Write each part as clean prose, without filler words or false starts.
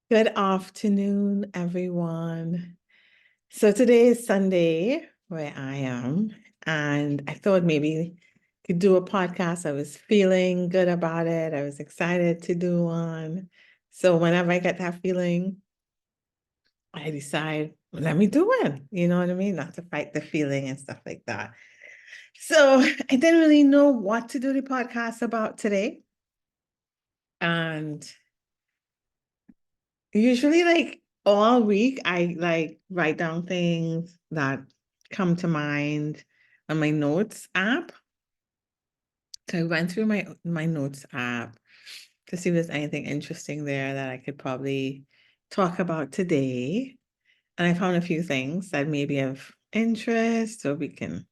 Good afternoon, everyone. So today is Sunday where I am, and I thought maybe could do a podcast. I was feeling good about it. I was excited to do one. So whenever I get that feeling, I decide, let me do it. You know what I mean? Not to fight the feeling and stuff like that. So I didn't really know what to do the podcast about today. And usually, like all week, I like write down things that come to mind on my notes app. So I went through my notes app to see if there's anything interesting there that I could probably talk about today. And I found a few things that may be of interest or we can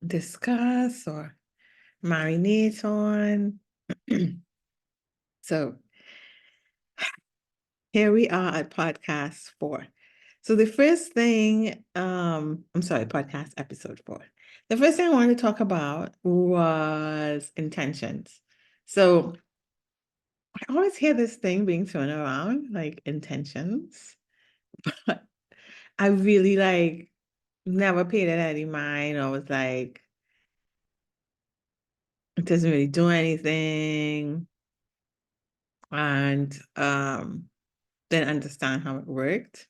discuss or marinate on. So here we are at podcast 4. So the first thing, I'm sorry, podcast episode 4. The first thing I wanted to talk about was intentions. So I always hear this thing being thrown around, like intentions, but I really like never paid it any mind or was like, it doesn't really do anything. And didn't understand how it worked.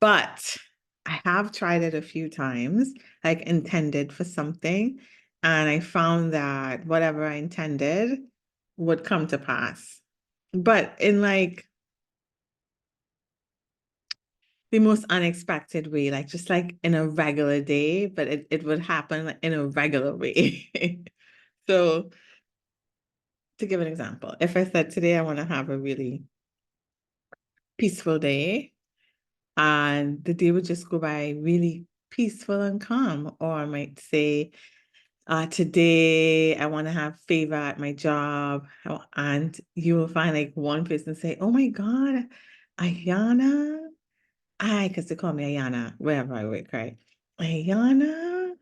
But I have tried it a few times, like intended for something, and I found that whatever I intended would come to pass. But in like the most unexpected way, like just like in a regular day, but it would happen in a regular way. So to give an example, if I said today I want to have a really peaceful day, and the day would just go by really peaceful and calm, or I might say, today I want to have favor at my job. And you will find like one person say, oh my God, Ayana. Because they call me Ayana wherever I work, right? Ayana,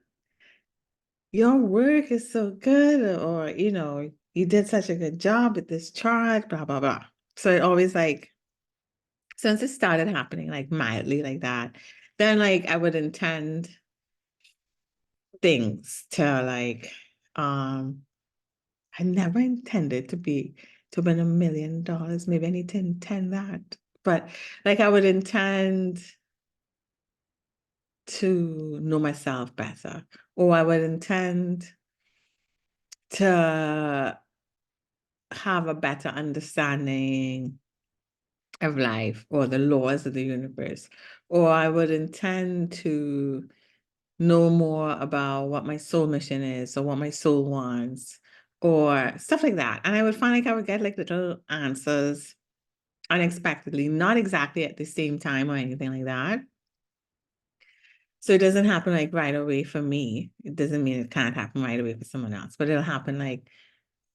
your work is so good. Or, you did such a good job with this chart, blah, blah, blah. So it always like, since it started happening like mildly like that, then like I would intend things to like, I never intended to win $1 million. Maybe I need to intend that. But like I would intend to know myself better, or I would intend to have a better understanding of life or the laws of the universe, or I would intend to know more about what my soul mission is or what my soul wants or stuff like that. And I would find like I would get like little answers unexpectedly, not exactly at the same time or anything like that. So it doesn't happen like right away for me. It doesn't mean it can't happen right away for someone else, but it'll happen like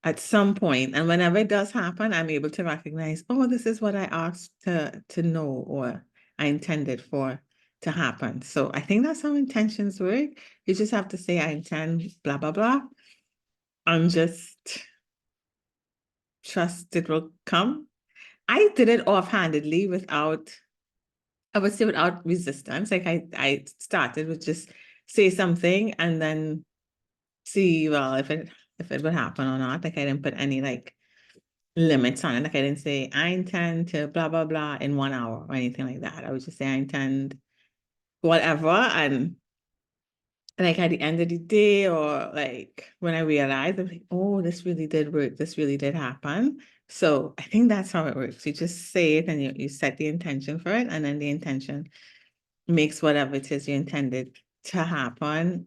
at some point. And whenever it does happen, I'm able to recognize, oh, this is what I asked to know or I intended for to happen. So I think that's how intentions work. You just have to say, I intend blah, blah, blah, and just trust it will come. I did it offhandedly without, I would say without resistance. Like I started with just say something and then see, well, if it would happen or not. Like I didn't put any like limits on it. Like I didn't say I intend to blah blah blah in 1 hour or anything like that. I would just say I intend whatever. And like at the end of the day, or like when I realized, I'm like, oh, this really did work. This really did happen. So I think that's how it works. You just say it and you set the intention for it, and then the intention makes whatever it is you intended to happen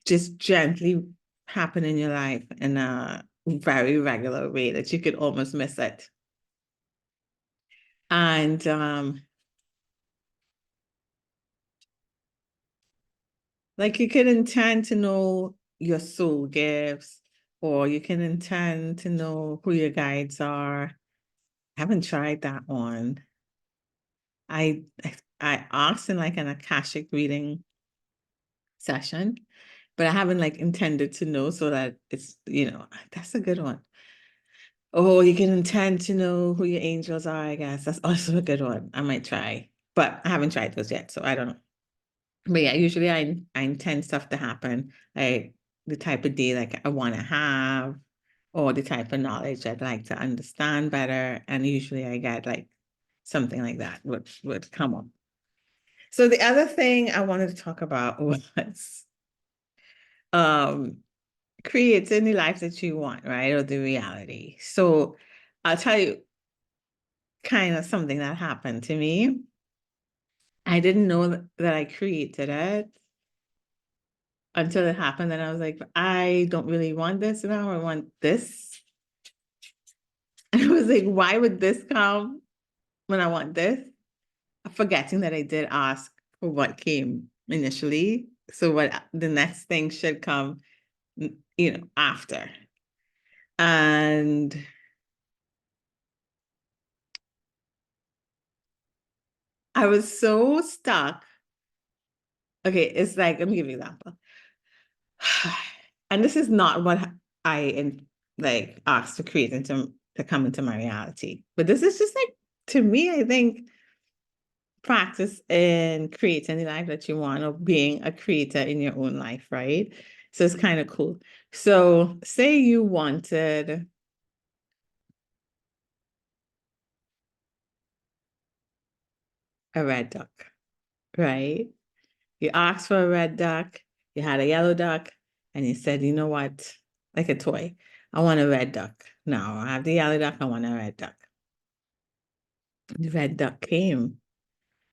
just gently happen in your life in a very regular way that you could almost miss it. And like you can intend to know your soul gifts, or you can intend to know who your guides are. I haven't tried that one. I asked in like an Akashic reading session, but I haven't like intended to know so that it's, that's a good one. Oh, you can intend to know who your angels are, I guess. That's also a good one. I might try, but I haven't tried those yet, so I don't know. But yeah, usually I intend stuff to happen, like the type of day like I want to have, or the type of knowledge I'd like to understand better. And usually I get like something like that would come up. So the other thing I wanted to talk about was um creating the life that you want, right? Or the reality. So I'll tell you kind of something that happened to me. I didn't know that I created it until it happened. And I was like, I don't really want this now. I want this. And I was like, why would this come when I want this? Forgetting that I did ask for what came initially. So what the next thing should come, after. And I was so stuck. Okay, it's like, let me give you an example. And this is not what I like asked to create to come into my reality. But this is just like, to me, I think practice in creating the life that you want, or being a creator in your own life, right? So it's kind of cool. So say you wanted a red duck, right? You asked for a red duck, you had a yellow duck, and you said, you know what? Like a toy, I want a red duck. Now I have the yellow duck, I want a red duck. The red duck came.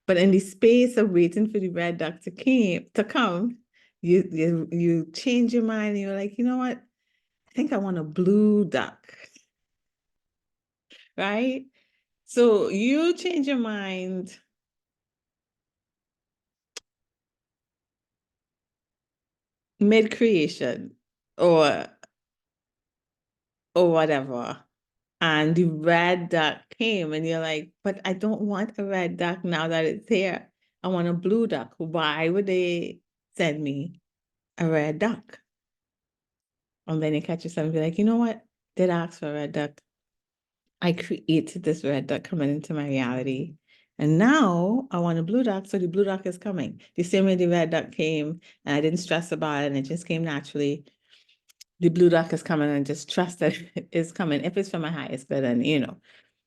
But in the space of waiting for the red duck to come, you change your mind and you're like, you know what? I think I want a blue duck, right? So you change your mind mid-creation or whatever. And the red duck came and you're like, but I don't want a red duck now that it's here. I want a blue duck. Why would they send me a red duck? And then you catch yourself and be like, you know what? Did ask for a red duck. I created this red duck coming into my reality. And now I want a blue duck, so the blue duck is coming. The same way the red duck came, and I didn't stress about it, and it just came naturally. The blue duck is coming, and just trust that it is coming. If it's for my highest good, and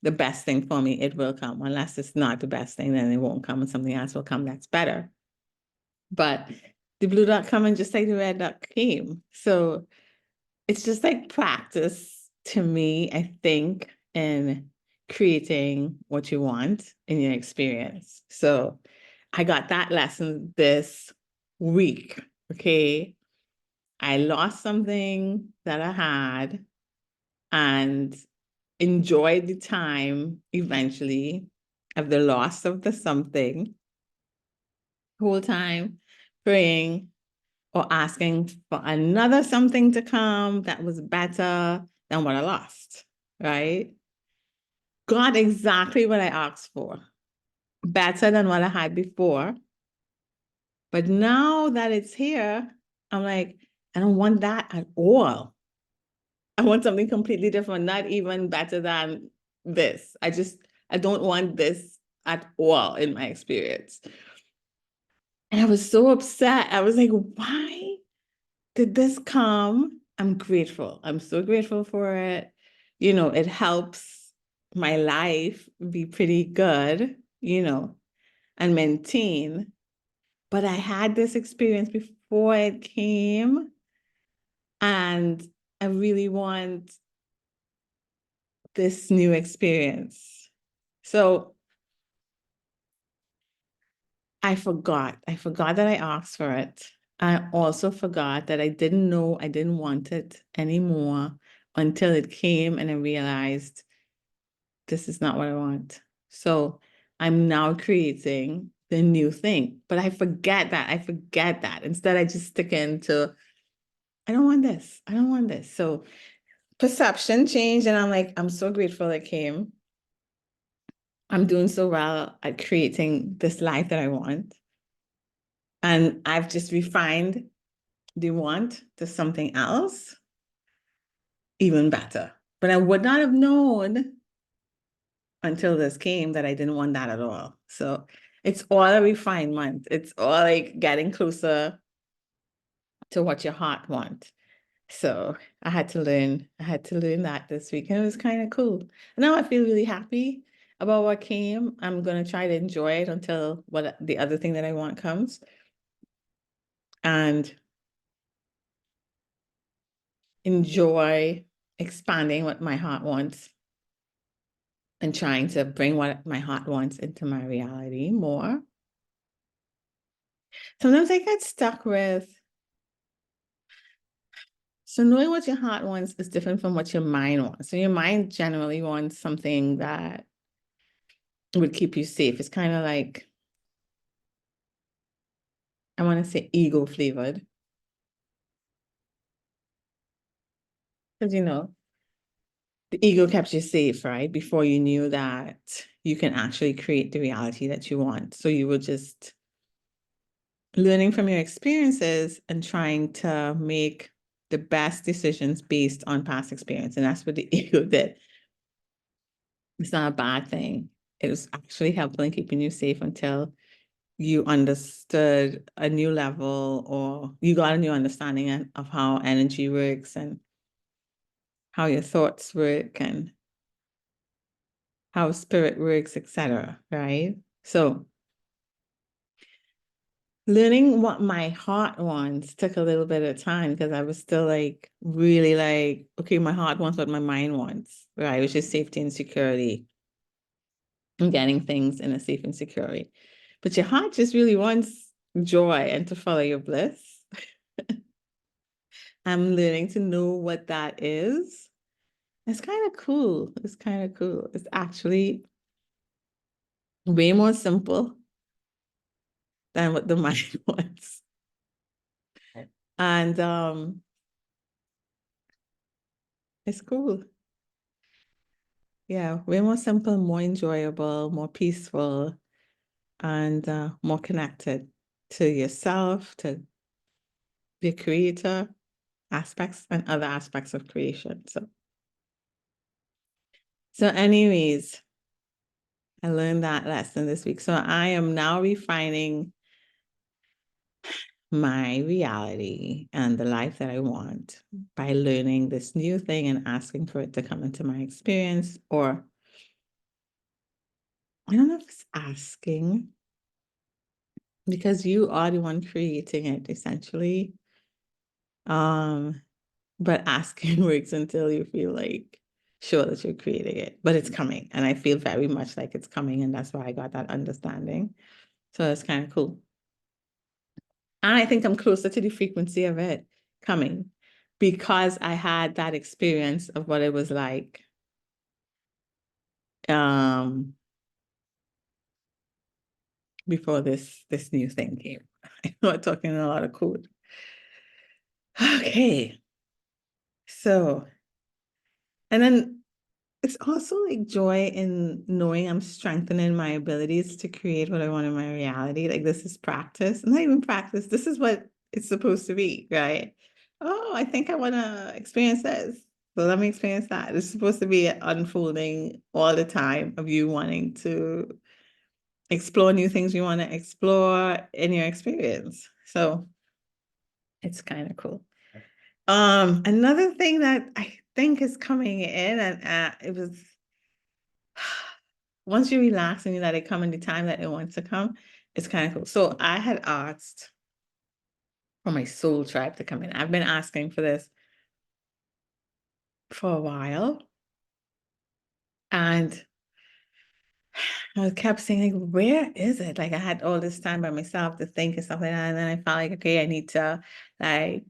the best thing for me, it will come. Unless it's not the best thing, then it won't come, and something else will come that's better. But the blue duck coming just like the red duck came. So it's just like practice to me, I think, in creating what you want in your experience. So I got that lesson this week. Okay. I lost something that I had and enjoyed the time eventually of the loss of the something, whole time praying or asking for another something to come that was better than what I lost, right? Got exactly what I asked for, better than what I had before. But now that it's here, I'm like, I don't want that at all. I want something completely different, not even better than this. I don't want this at all in my experience. And I was so upset. I was like, why did this come? I'm grateful. I'm so grateful for it. It helps my life be pretty good, and maintain. But I had this experience before it came, and I really want this new experience. So I forgot. I forgot that I asked for it. I also forgot that I didn't know I didn't want it anymore until it came and I realized this is not what I want. So I'm now creating the new thing. But I forget that. I forget that. Instead, I just stick into, I don't want this. I don't want this. So perception changed, and I'm like, I'm so grateful it came. I'm doing so well at creating this life that I want. And I've just refined the want to something else, even better. But I would not have known until this came that I didn't want that at all. So it's all a refinement. It's all like getting closer to what your heart wants. So I had to learn that this week, and it was kind of cool. Now I feel really happy about what came. I'm gonna try to enjoy it until what the other thing that I want comes, and enjoy expanding what my heart wants and trying to bring what my heart wants into my reality more. Sometimes I get stuck with, so knowing what your heart wants is different from what your mind wants. So your mind generally wants something that would keep you safe. It's kind of like, I want to say ego flavored. Because the ego kept you safe, right? Before you knew that you can actually create the reality that you want. So you were just learning from your experiences and trying to make the best decisions based on past experience. And that's what the ego did. It's not a bad thing. It was actually helpful in keeping you safe until you understood a new level, or you got a new understanding of how energy works and how your thoughts work and how spirit works, etc. Right? So learning what my heart wants took a little bit of time because I was still like really like, okay, my heart wants what my mind wants, right? Which is safety and security and getting things in a safe and security. But your heart just really wants joy and to follow your bliss. I'm learning to know what that is. It's kind of cool. It's kind of cool. It's actually way more simple than what the mind wants. And it's cool. Yeah, way more simple, more enjoyable, more peaceful, and more connected to yourself, to the creator aspects and other aspects of creation. So anyways, I learned that lesson this week. So I am now refining my reality and the life that I want by learning this new thing and asking for it to come into my experience. Or I don't know if it's asking, because you are the one creating it essentially. But asking works until you feel like sure that you're creating it, but it's coming. And I feel very much like it's coming. And that's why I got that understanding. So it's kind of cool. And I think I'm closer to the frequency of it coming because I had that experience of what it was like um before this new thing came. I know I'm talking a lot of code. Okay. So, and then it's also like joy in knowing I'm strengthening my abilities to create what I want in my reality. Like this is practice, not even practice. This is what it's supposed to be, right? Oh, I think I want to experience this. So let me experience that. It's supposed to be unfolding all the time of you wanting to explore new things you want to explore in your experience. So it's kind of cool. Another thing that I think is coming in, and it was once you relax and you let it come in the time that it wants to come, it's kind of cool. So I had asked for my soul tribe to come in. I've been asking for this for a while. And I kept saying, like, where is it? Like I had all this time by myself to think and stuff like that. And then I felt like, okay, I need to like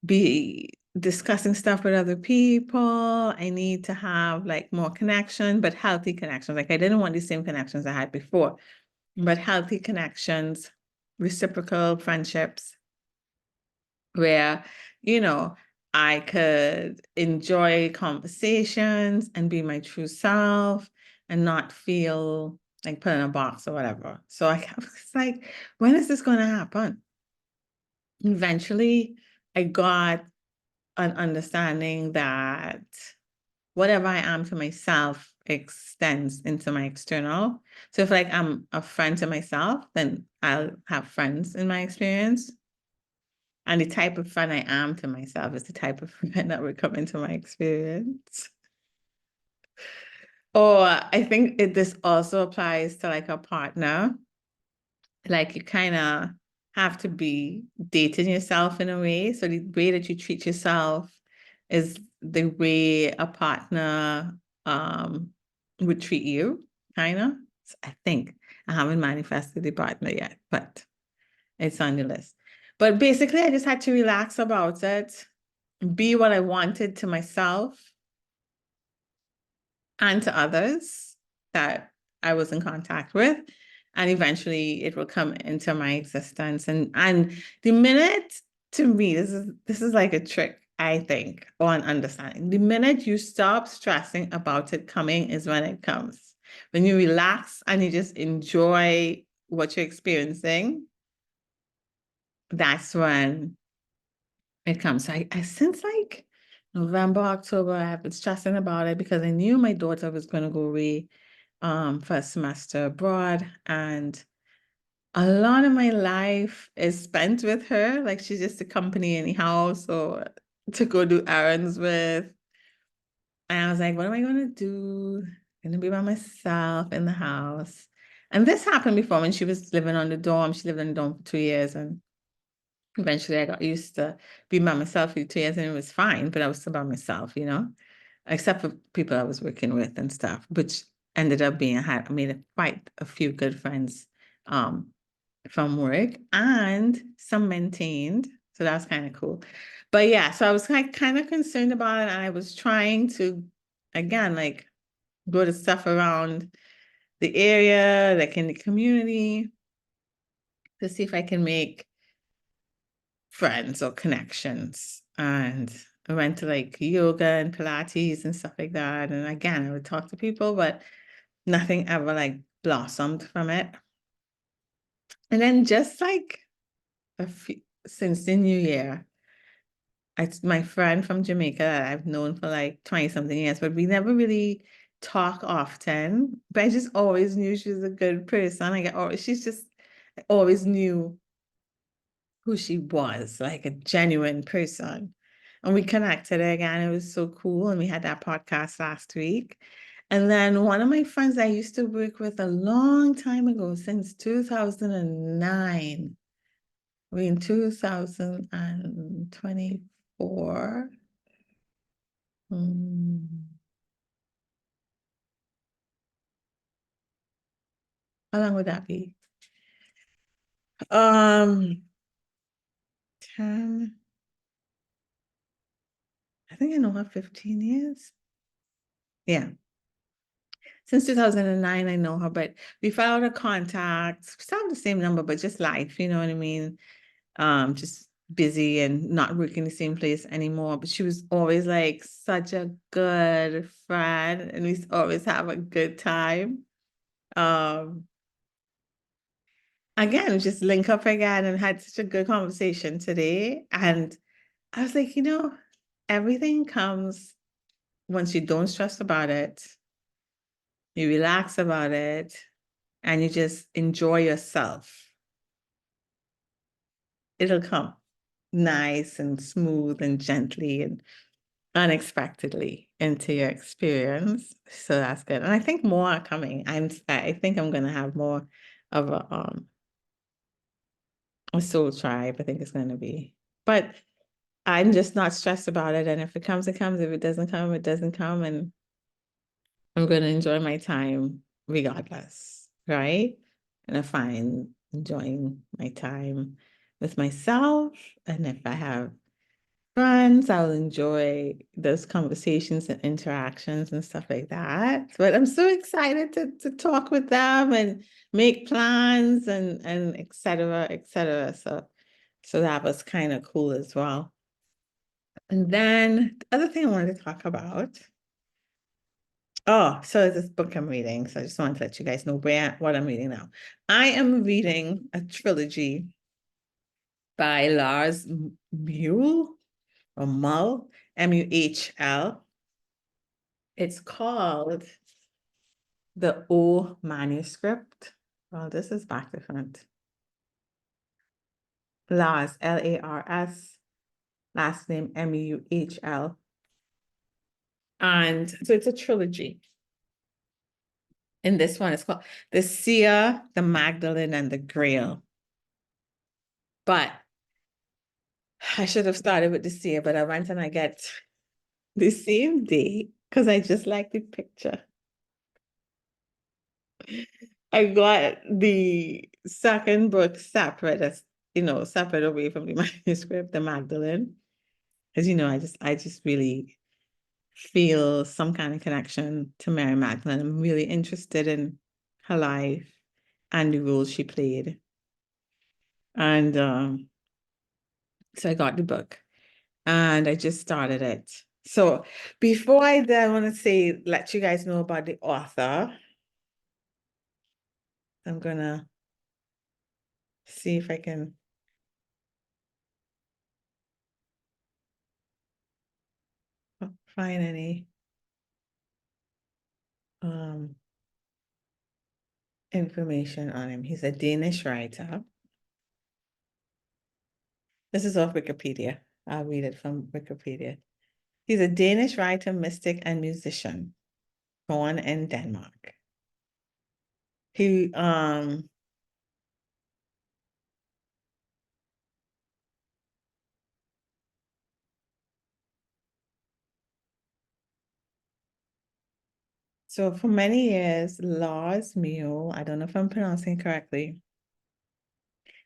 be discussing stuff with other people. I need to have like more connection, but healthy connections. Like I didn't want the same connections I had before, but healthy connections, reciprocal friendships where, you know, I could enjoy conversations and be my true self and not feel like put in a box or whatever. So I was like, when is this going to happen? Eventually, I got an understanding that whatever I am to myself extends into my external. So if like I'm a friend to myself, then I'll have friends in my experience. And the type of friend I am to myself is the type of friend that would come into my experience. Or I think this also applies to like a partner. Like you kind of have to be dating yourself in a way. So the way that you treat yourself is the way a partner would treat you, kind of. So I think I haven't manifested the partner yet, but it's on the list. But basically, I just had to relax about it, be what I wanted to myself and to others that I was in contact with. And eventually it will come into my existence. And the minute, to me, this is like a trick, I think, on understanding. The minute you stop stressing about it coming is when it comes. When you relax and you just enjoy what you're experiencing, that's when it comes. So I since like November, October, I have been stressing about it because I knew my daughter was going to go away for a semester abroad, and a lot of my life is spent with her. Like she's just a company in the house or to go do errands with. And I was like, what am I going to do? I'm going to be by myself in the house. And this happened before when she was living on the dorm. She lived in the dorm for 2 years, and eventually I got used to being by myself for 2 years, and it was fine, but I was still by myself, except for people I was working with and stuff, which ended up being, I made quite a few good friends from work and some maintained. So that's kind of cool. But yeah, so I was kind of concerned about it, and I was trying to, again, like go to stuff around the area, like in the community, to see if I can make friends or connections. And I went to like yoga and Pilates and stuff like that. And again, I would talk to people, but nothing ever like blossomed from it. And then just like since the new year, it's my friend from Jamaica that I've known for like 20 something years, but we never really talk often. But I just always knew she was a good person. She's just, I always knew who she was, like a genuine person. And we connected again. It was so cool. And we had that podcast last week. And then one of my friends I used to work with a long time ago, since 2009, we in 2024. How long would that be? 10. I think I know her 15 years. Yeah. Since 2009, I know her, but we fell out of contact. Still have the same number, but just life, you know what I mean? Just busy and not working the same place anymore. But she was always like such a good friend, and we always have a good time. Um, Again, just link up again and had such a good conversation today. And I was like, everything comes once you don't stress about it, you relax about it, and you just enjoy yourself. It'll come nice and smooth and gently and unexpectedly into your experience. So that's good. And I think more are coming. I think I'm gonna have more of a soul tribe. I think it's gonna be. But I'm just not stressed about it. And if it comes, it comes. If it doesn't come, it doesn't come. And I'm gonna enjoy my time regardless, right? And I find enjoying my time with myself. And if I have friends, I'll enjoy those conversations and interactions and stuff like that. But I'm so excited to talk with them and make plans and et cetera, et cetera. So that was kind of cool as well. And then the other thing I wanted to talk about. Oh, so this book I'm reading. So I just wanted to let you guys know what I'm reading now. I am reading a trilogy by Lars Mule. or Mull, Muhl. It's called the O Manuscript. Well, this is back different. Lars, Lars, last name Muhl. And so it's a trilogy. In this one, it's called The Seer, the Magdalene, and the Grail. But I should have started with the Seer, but I went and I get the same day because I just like the picture. I got the second book separate, as separate away from the manuscript, the Magdalene. As you know, I just really feel some kind of connection to Mary Magdalene. I'm really interested in her life and the role she played. And so I got the book and I just started it. So before I then want to say, let you guys know about the author, I'm gonna see if I can find any information on him. He's a Danish writer. This is off Wikipedia. I'll read it from Wikipedia. He's a Danish writer, mystic, and musician, born in Denmark. He so for many years, Lars Mule, I don't know if I'm pronouncing it correctly,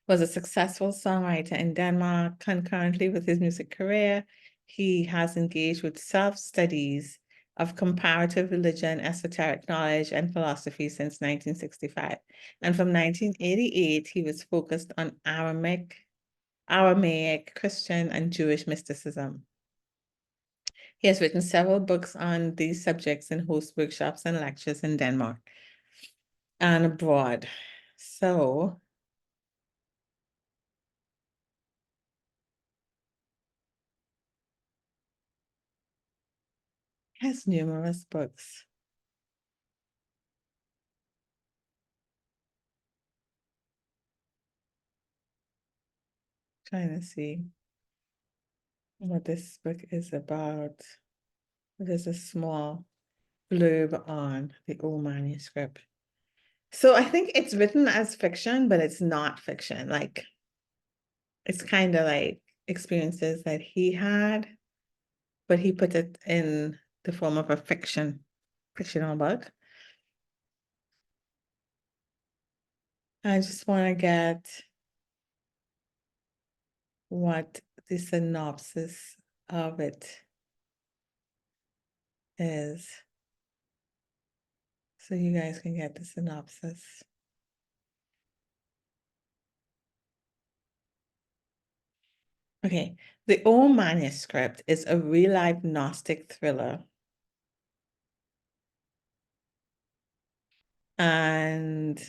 was a successful songwriter in Denmark. Concurrently with his music career, he has engaged with self-studies of comparative religion, esoteric knowledge, and philosophy since 1965. And from 1988, he was focused on Aramaic, Christian, and Jewish mysticism. He has written several books on these subjects and hosts workshops and lectures in Denmark and abroad. So he has numerous books. Trying to see what this book is about. There's a small blurb on the O Manuscript. So I think it's written as fiction, but it's not fiction. Like, it's kind of like experiences that he had, but he put it in the form of a fictional book. I just want to get what the synopsis of it is, so you guys can get the synopsis. Okay, The O Manuscript is a real-life Gnostic thriller. And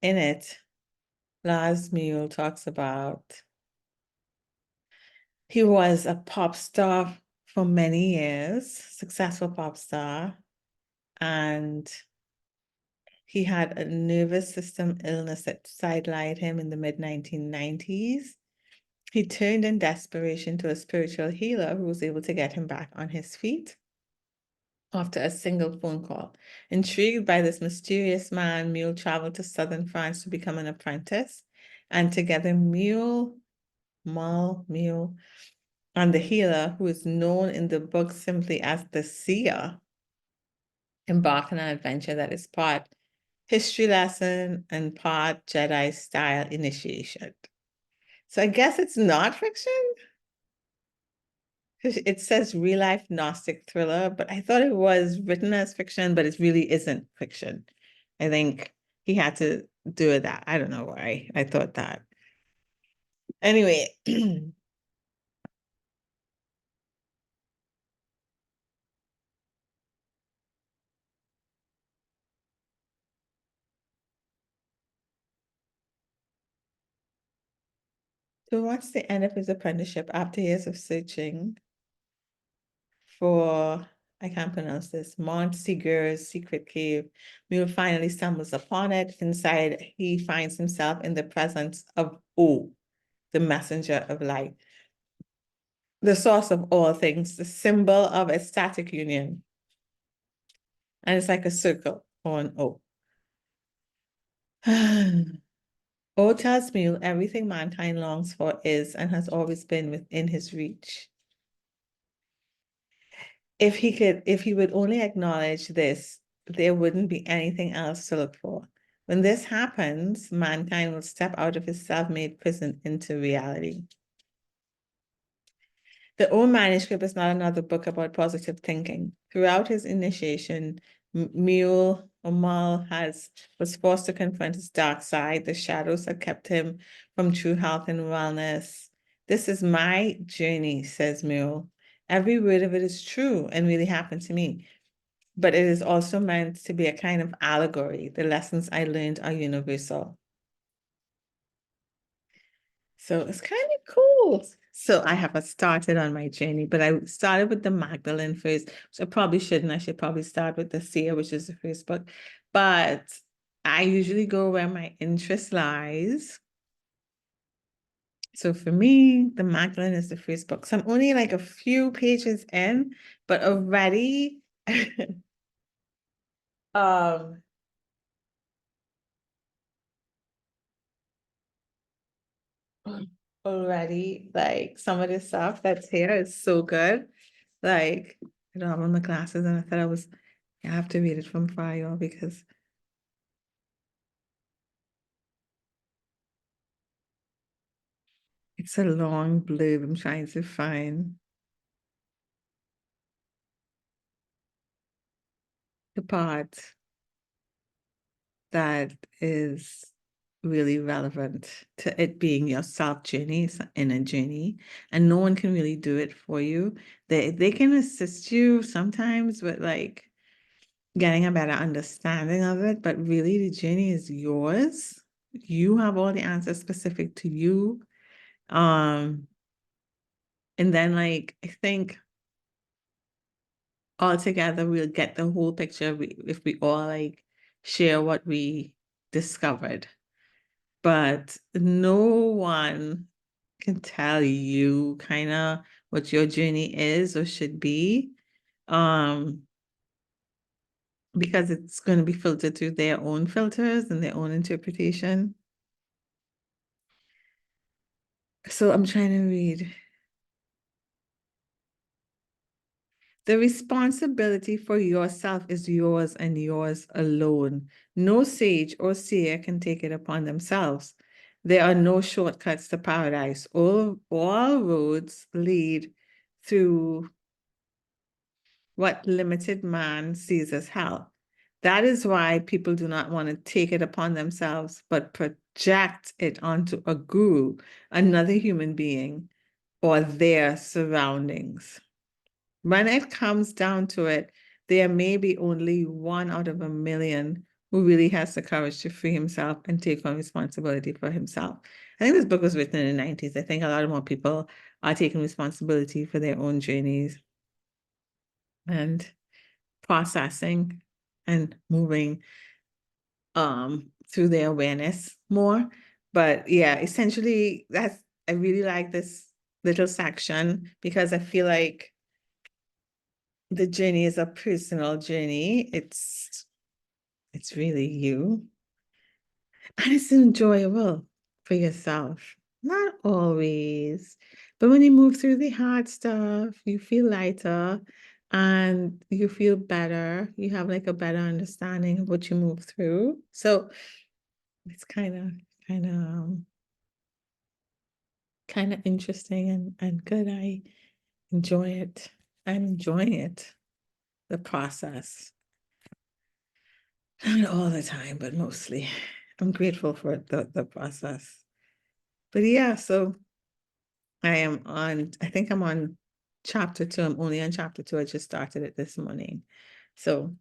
in it, Lars Mule talks about he was a pop star for many years, successful pop star, and he had a nervous system illness that sidelined him in the mid-1990s. He turned in desperation to a spiritual healer who was able to get him back on his feet after a single phone call. Intrigued by this mysterious man, Mule traveled to southern France to become an apprentice, and together Mule, and the healer, who is known in the book simply as the Seer, embark on an adventure that is part history lesson and part Jedi style initiation. So I guess it's not fiction. It says real life Gnostic thriller, but I thought it was written as fiction, but it really isn't fiction. I think he had to do that. I don't know why I thought that. Anyway, Towards the end of his apprenticeship, after years of searching for, I can't pronounce this, Montseigur's secret cave, Mule finally stumbles upon it. Inside, he finds himself in the presence of O, the messenger of light, the source of all things, the symbol of ecstatic union. And it's like a circle or an O. O tells Mule everything mankind longs for is and has always been within his reach. If he would only acknowledge this, there wouldn't be anything else to look for. When this happens, mankind will step out of his self-made prison into reality. The O Manuscript is not another book about positive thinking. Throughout his initiation, Mule Amal was forced to confront his dark side, the shadows that kept him from true health and wellness. This is my journey, says Mule. Every word of it is true and really happened to me. But it is also meant to be a kind of allegory. The lessons I learned are universal. So it's kind of cool. So I haven't started on my journey, but I started with the Magdalene first, which I probably shouldn't. I should probably start with the Seer, which is the first book. But I usually go where my interest lies. So for me, the Magdalene is the first book. So I'm only like a few pages in, but already um already like some of the stuff that's here is so good. Like I don't have on my glasses and I thought I have to read it from far, y'all, because it's a long blurb. I'm trying to find the part that is really relevant to it being your self journey, it's an inner journey, and no one can really do it for you. They can assist you sometimes with like getting a better understanding of it, but really the journey is yours. You have all the answers specific to you. And then like I think altogether we'll get the whole picture if we all like share what we discovered. But no one can tell you kind of what your journey is or should be. Um, because it's going to be filtered through their own filters and their own interpretation. So I'm trying to read. The responsibility for yourself is yours and yours alone. No sage or seer can take it upon themselves. There are no shortcuts to paradise. All roads lead through what limited man sees as hell. That is why people do not want to take it upon themselves, but project it onto a guru, another human being, or their surroundings. When it comes down to it, there may be only 1 out of 1 million who really has the courage to free himself and take on responsibility for himself. I think this book was written in the 90s. I think a lot more people are taking responsibility for their own journeys and processing and moving through their awareness more. But yeah, essentially I really like this little section because I feel like the journey is a personal journey. It's really you. And it's enjoyable for yourself. Not always, but when you move through the hard stuff, you feel lighter and you feel better. You have like a better understanding of what you move through. So it's kind of interesting and good. I enjoy it. I'm enjoying it, the process. Not all the time, but mostly. I'm grateful for the process. But yeah, so I think I'm on chapter 2. I'm only on chapter 2. I just started it this morning. So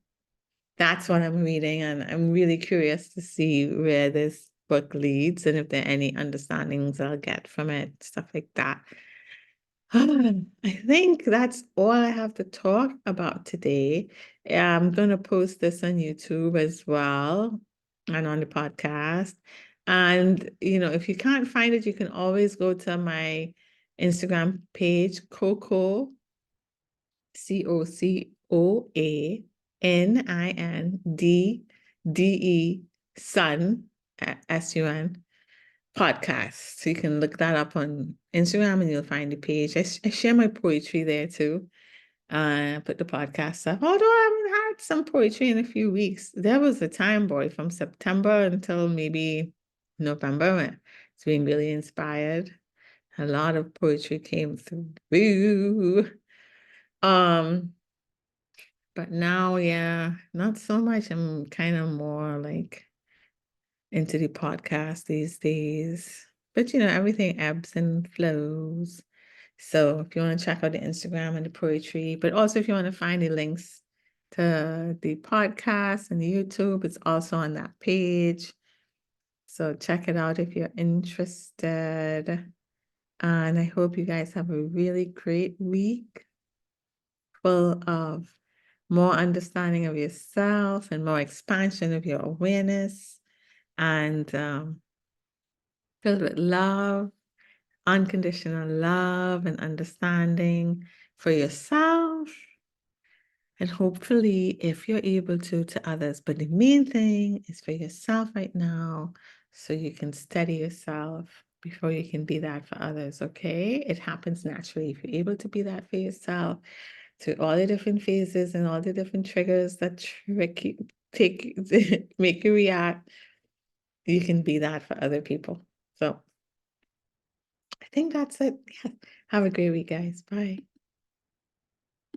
that's what I'm reading, and I'm really curious to see where this book leads and if there are any understandings I'll get from it, stuff like that. I think that's all I have to talk about today. I'm going to post this on YouTube as well and on the podcast. And, if you can't find it, you can always go to my Instagram page, Coco, CocoANindDE, Sun, SUN podcast. So you can look that up on Instagram and you'll find the page. I share my poetry there too. Put the podcast up. Although I haven't had some poetry in a few weeks. There was a time, boy, from September until maybe November when it's been really inspired. A lot of poetry came through. But now, yeah, not so much. I'm kind of more like into the podcast these days. But everything ebbs and flows. So if you want to check out the Instagram and the poetry, but also if you want to find the links to the podcast and the YouTube, it's also on that page. So check it out if you're interested. And I hope you guys have a really great week full of more understanding of yourself and more expansion of your awareness and filled with love, unconditional love and understanding for yourself. And hopefully, if you're able to others. But the main thing is for yourself right now, so you can steady yourself before you can be that for others, okay? It happens naturally. If you're able to be that for yourself, to all the different phases and all the different triggers that trick you, make you react, you can be that for other people. So I think that's it. Yeah. Have a great week, guys. Bye.